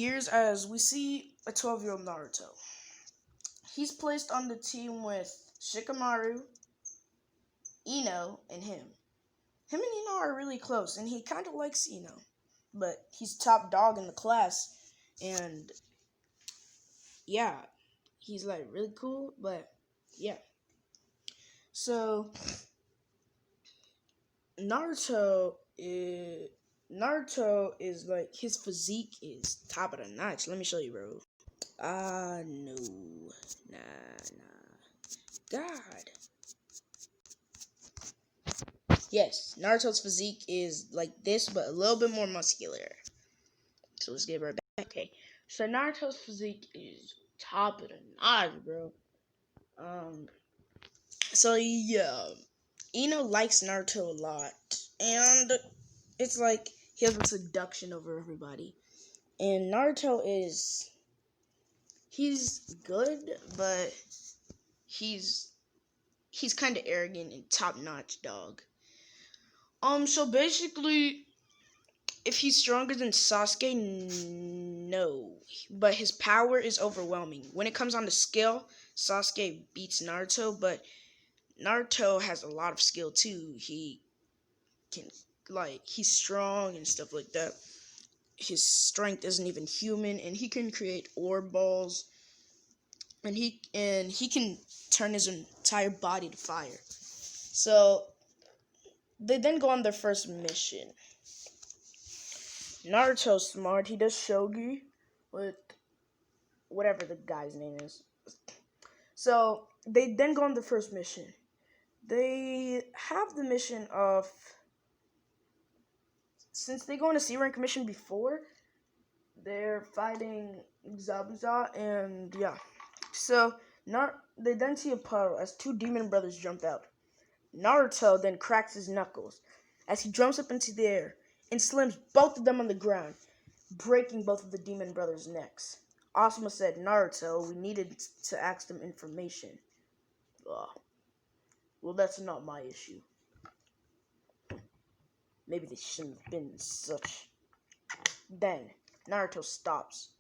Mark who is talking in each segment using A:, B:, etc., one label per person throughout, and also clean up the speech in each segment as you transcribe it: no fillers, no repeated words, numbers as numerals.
A: years as we see a 12-year-old Naruto. He's placed on the team with Shikamaru, Ino, and him. Him and Ino are really close, and he kind of likes Ino. But he's top dog in the class, and yeah, he's like really cool, but yeah. So Naruto is like, his physique is top of the notch. Let me show you, bro. No. Nah. God. Yes, Naruto's physique is like this, but a little bit more muscular. So let's get right back. Okay. So Naruto's physique is top of the notch, bro. So yeah. Ino likes Naruto a lot. And it's like he has a seduction over everybody. And Naruto he's good, but he's kind of arrogant and top-notch dog. So basically, if he's stronger than Sasuke, no. But his power is overwhelming. When it comes on the skill, Sasuke beats Naruto, but Naruto has a lot of skill too. He can, he's strong and stuff like that. His strength isn't even human, and he can create orb balls, and he can turn his entire body to fire. So they then go on their first mission. Naruto's smart. He does shogi with whatever the guy's name is. So they then go on the first mission. They have the mission of, since they go on a C rank mission before, they're fighting Zabuza, and yeah. So they then see a puddle as two demon brothers jump out. Naruto then cracks his knuckles as he jumps up into the air and slams both of them on the ground, breaking both of the demon brothers' necks. Asuma said, "Naruto, we needed to ask them information." Well, that's not my issue. Maybe they shouldn't have been such. Then Naruto stops.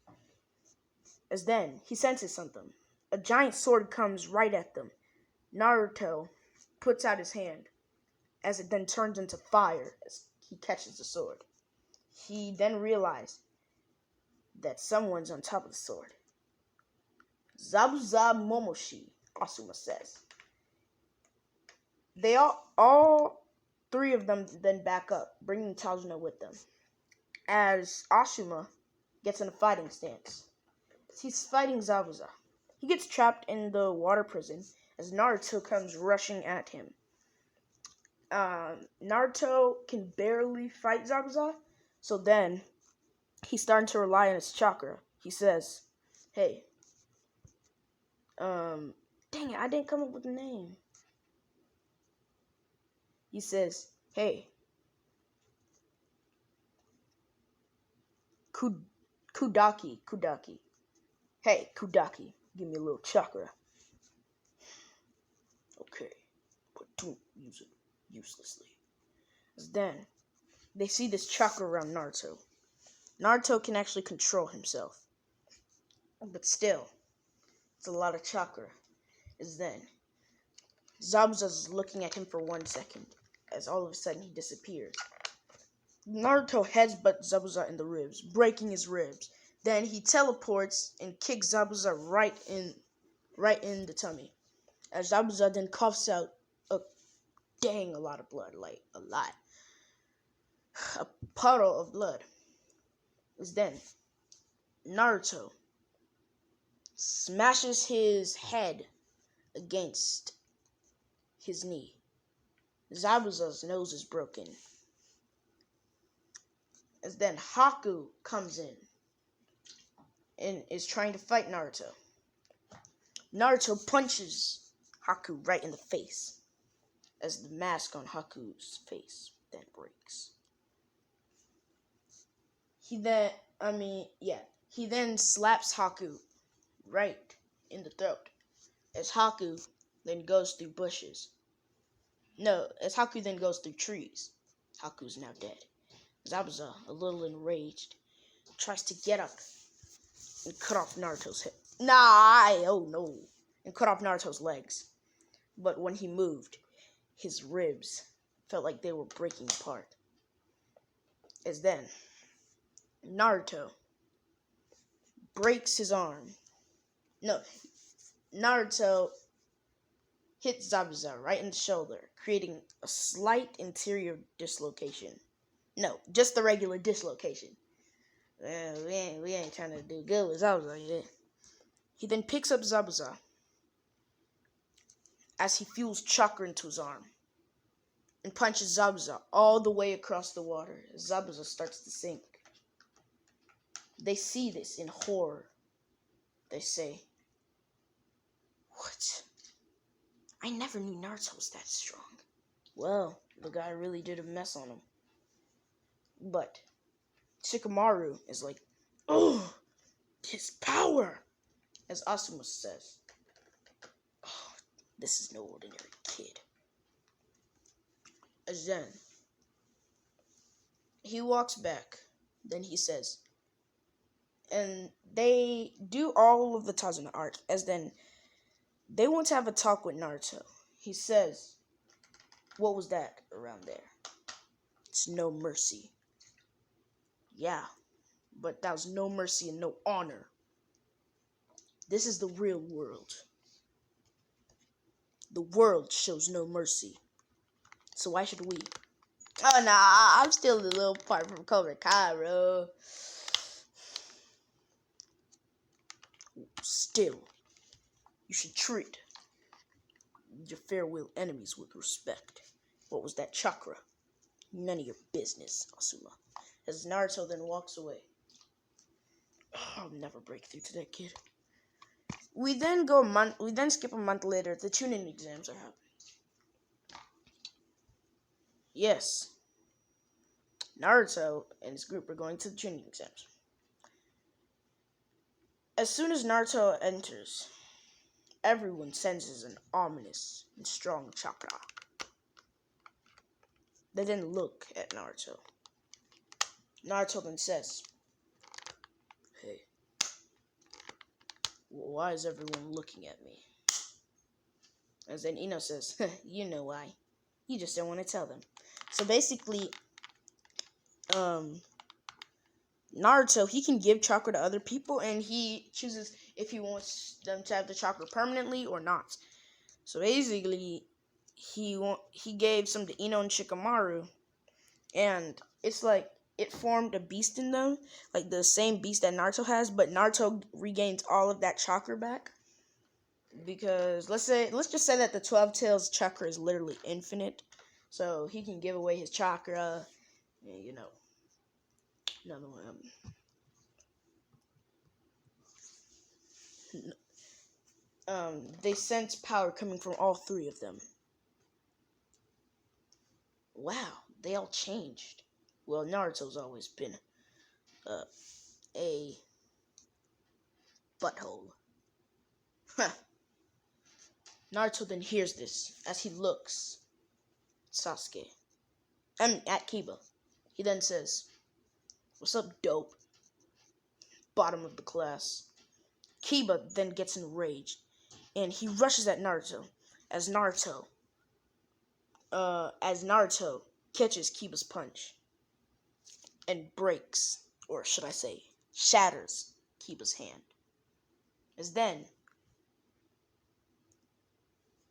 A: As then he senses something. A giant sword comes right at them. Naruto puts out his hand, as it then turns into fire as he catches the sword. He then realized that someone's on top of the sword. Zabuza Momoshi, Asuma says. They all three of them then back up, bringing Tajuna with them, as Asuma gets in a fighting stance. He's fighting Zabuza. He gets trapped in the water prison as Naruto comes rushing at him. Naruto can barely fight Zabuza, so then he's starting to rely on his chakra. He says, "Hey, dang it, I didn't come up with a name." He says, "Hey, Kudaki. Hey, Kudaki, give me a little chakra." Okay, but don't use it uselessly. Then they see this chakra around Naruto. Naruto can actually control himself, but still, it's a lot of chakra. As then Zabuza's looking at him for 1 second, as all of a sudden he disappears. Naruto headbutts Zabuza in the ribs, breaking his ribs. Then he teleports and kicks Zabuza right in the tummy. As Zabuza then coughs out a lot of blood, like a lot. A puddle of blood. As then Naruto smashes his head against his knee. Zabuza's nose is broken. As then Haku comes in and is trying to fight Naruto. Naruto punches Haku right in the face, as the mask on Haku's face then breaks. He then slaps Haku right in the throat, as Haku then goes through bushes. No, as Haku then goes through trees. Haku's now dead. Zabuza, a little enraged, tries to get up and cut off Naruto's head. Oh no. And cut off Naruto's legs. But when he moved, his ribs felt like they were breaking apart. As then, Naruto breaks his arm. No, Naruto hits Zabuza right in the shoulder, creating a slight interior dislocation. No, just the regular dislocation. We ain't trying to do good with Zabuza yet. He then picks up Zabuza as he fuels chakra into his arm and punches Zabuza all the way across the water as Zabuza starts to sink. They see this in horror. They say, "What? I never knew Naruto was that strong." Well, the guy really did a mess on him. But Shikamaru is like, "Oh, his power!" As Asuma says, "Oh, this is no ordinary kid." As then, he walks back. Then he says, and they do all of the Tazuna arc. As then, they want to have a talk with Naruto. He says, "What was that around there?" "It's no mercy." "Yeah, but that was no mercy and no honor. This is the real world. The world shows no mercy. So why should we?" "Oh, nah, I'm still a little part from Cobra Kai, bro." "Still, you should treat your fair-will enemies with respect. What was that chakra? None of your business, Asuma." As Naruto then walks away. I'll never break through to that kid. We then skip a month later. The Chunin exams are happening. Yes, Naruto and his group are going to the Chunin exams. As soon as Naruto enters, everyone senses an ominous and strong chakra. They then look at Naruto. Naruto then says, "Hey, why is everyone looking at me?" As then Ino says, "You know why. You just don't want to tell them." So basically, Naruto, he can give chakra to other people, and he chooses if he wants them to have the chakra permanently or not. So basically, he gave some to Ino and Shikamaru, and it's like it formed a beast in them, like the same beast that Naruto has, but Naruto regains all of that chakra back. Because let's just say that the 12 Tails chakra is literally infinite, so he can give away his chakra, and, another one. They sense power coming from all three of them. Wow, they all changed. Well, Naruto's always been a butthole. Naruto then hears this as he looks at Sasuke. At Kiba. He then says, "What's up, dope? Bottom of the class." Kiba then gets enraged, and he rushes at Naruto as Naruto catches Kiba's punch and breaks, or should I say, shatters Kiba's hand. As then,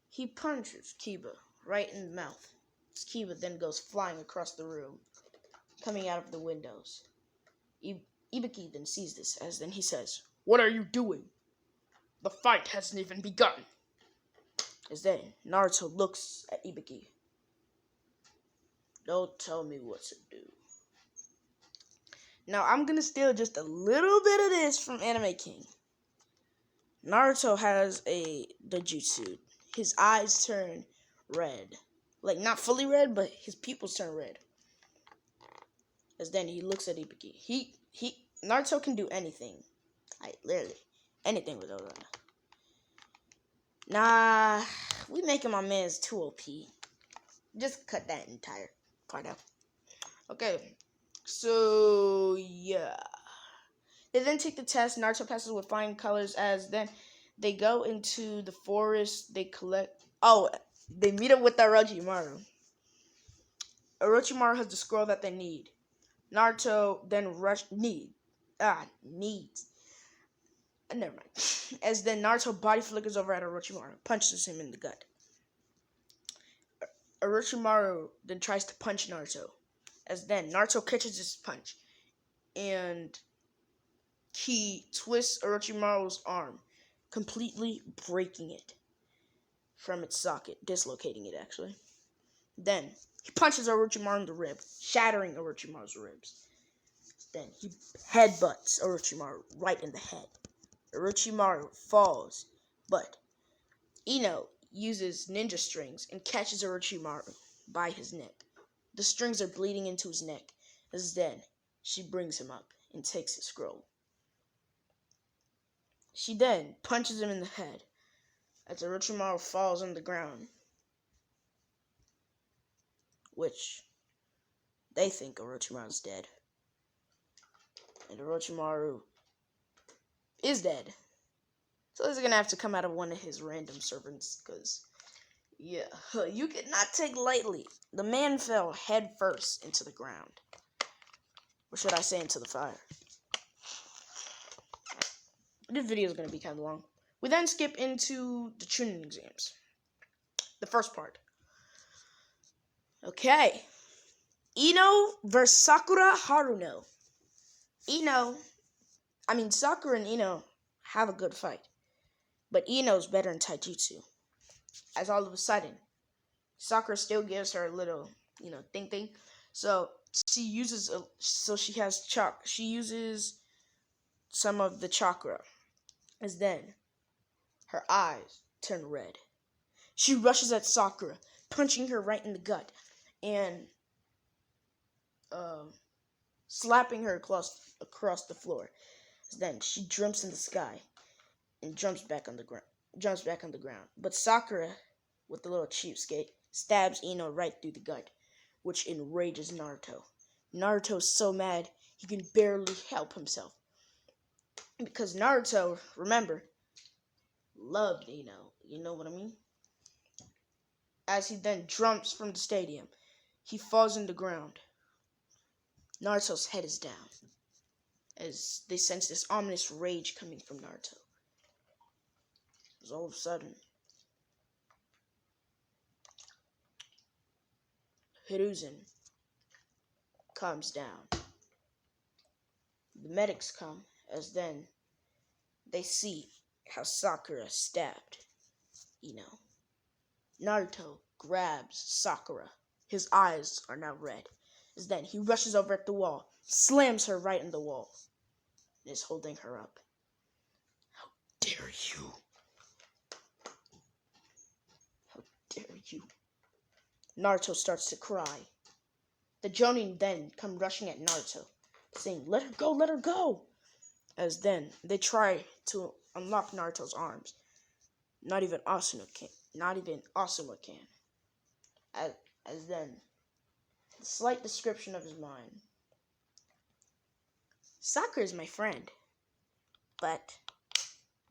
A: he punches Kiba right in the mouth. As Kiba then goes flying across the room, coming out of the windows. Ibiki then sees this, as then he says, "What are you doing? The fight hasn't even begun." As then, Naruto looks at Ibiki. "Don't tell me what to do." Now, I'm gonna steal just a little bit of this from Anime King. Naruto has the jutsu. His eyes turn red. Like, not fully red, but his pupils turn red. As then he looks at Ibiki. Naruto can do anything. Literally, anything with Oroda. Nah, we making my man's too OP. Just cut that entire part out. Okay, so yeah. They then take the test. Naruto passes with flying colors. As then they go into the forest. They collect. Oh, they meet up with Orochimaru. Orochimaru has the scroll that they need. Naruto then needs. Never mind. As then Naruto body flickers over at Orochimaru, punches him in the gut. Orochimaru then tries to punch Naruto. As then Naruto catches his punch, and he twists Orochimaru's arm, completely breaking it from its socket, dislocating it actually. Then he punches Orochimaru in the rib, shattering Orochimaru's ribs. Then he headbutts Orochimaru right in the head. Orochimaru falls, but Ino uses ninja strings and catches Orochimaru by his neck. The strings are bleeding into his neck, as then she brings him up and takes his scroll. She then punches him in the head as Orochimaru falls on the ground, which they think Orochimaru's dead. And Orochimaru is dead. So this is gonna have to come out of one of his random servants, because, yeah, you cannot take lightly. The man fell head first into the ground. Or should I say into the fire? This video is gonna be kind of long. We then skip into the Chunin exams. The first part. Okay. Ino versus Sakura Haruno. Sakura and Ino have a good fight. But Ino's better in taijutsu. As all of a sudden, Sakura still gives her a little, thing. So she uses she uses some of the chakra. As then her eyes turn red. She rushes at Sakura, punching her right in the gut and slapping her across the floor. Then she jumps in the sky and jumps back on the ground. But Sakura, with the little cheapskate, stabs Ino right through the gut, which enrages Naruto. Naruto's so mad he can barely help himself. Because Naruto, remember, loved Ino. You know what I mean? As he then jumps from the stadium, he falls in the ground. Naruto's head is down, as they sense this ominous rage coming from Naruto. As all of a sudden, Hiruzen calms down. The medics come, as then they see how Sakura stabbed Ino. Naruto grabs Sakura. His eyes are now red. As then he rushes over at the wall, slams her right in the wall, and is holding her up. How dare you? How dare you? Naruto starts to cry. The Jonin then come rushing at Naruto, saying, "Let her go, let her go!" As then they try to unlock Naruto's arms. Not even Asuma can. As then, a slight description of his mind. Sakura is my friend, but,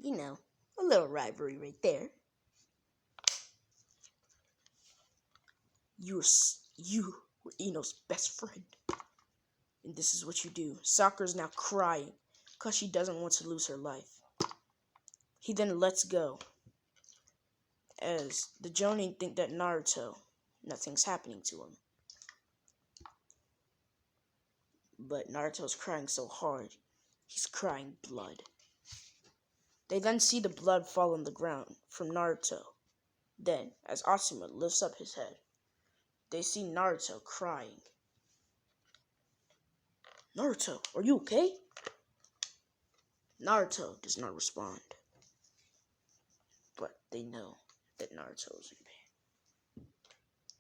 A: a little rivalry right there. You were Ino's best friend, and this is what you do. Sakura's now crying because she doesn't want to lose her life. He then lets go, as the Jonin think that nothing's happening to him. But Naruto's crying so hard, he's crying blood. They then see the blood fall on the ground from Naruto. Then, as Asuma lifts up his head, they see Naruto crying. "Naruto, are you okay?" Naruto does not respond. But they know that Naruto is in pain.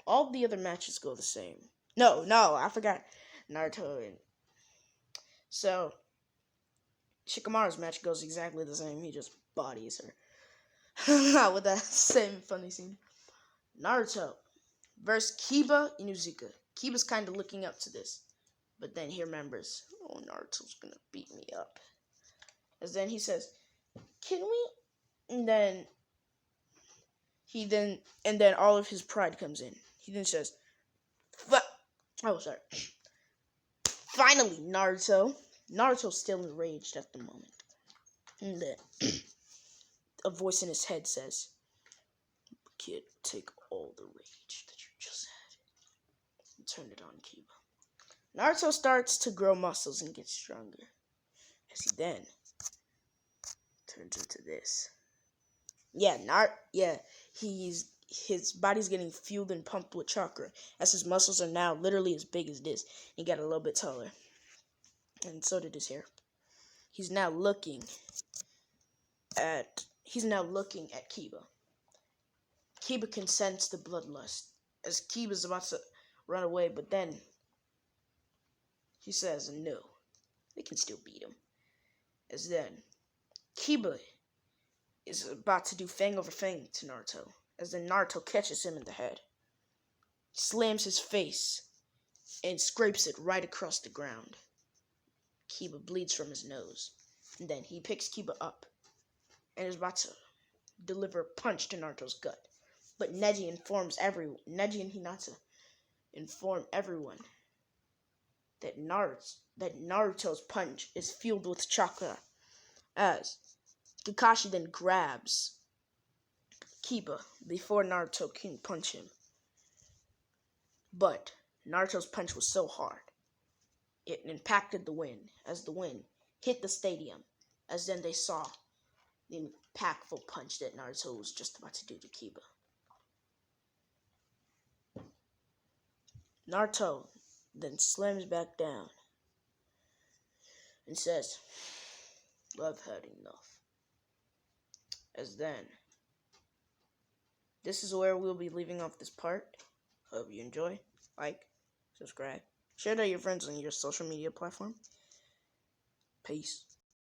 A: All the other matches go the same. No, I forgot. Naruto and... So, Shikamaru's match goes exactly the same. He just bodies her. With that same funny scene. Naruto versus Kiba Inuzuka. Kiba's kind of looking up to this. But then he remembers, Naruto's gonna beat me up. As then he says, "Can we?" And then and then all of his pride comes in. He then says, "Oh, sorry." Finally, Naruto. Naruto's still enraged at the moment. And then a voice in his head says, "Kid, take all the rage that you just had and turn it on Kiba." Naruto starts to grow muscles and get stronger. As he then turns into this. His body's getting fueled and pumped with chakra, as his muscles are now literally as big as this. He got a little bit taller, and so did his hair. He's now looking at Kiba. Kiba can sense the bloodlust as Kiba's about to run away, but then he says no, they can still beat him. As then Kiba is about to do fang over fang to Naruto, as then Naruto catches him in the head, slams his face, and scrapes it right across the ground. Kiba bleeds from his nose, and then he picks Kiba up and is about to deliver a punch to Naruto's gut. But Neji and Hinata inform everyone that Naruto's punch is fueled with chakra, as Kakashi then grabs Kiba before Naruto can punch him. But Naruto's punch was so hard, it impacted the wind, as the wind hit the stadium, as then they saw the impactful punch that Naruto was just about to do to Kiba. Naruto then slams back down and says, "I've had enough." As then, this is where we'll be leaving off this part. Hope you enjoy. Like, subscribe, share to your friends on your social media platform. Peace.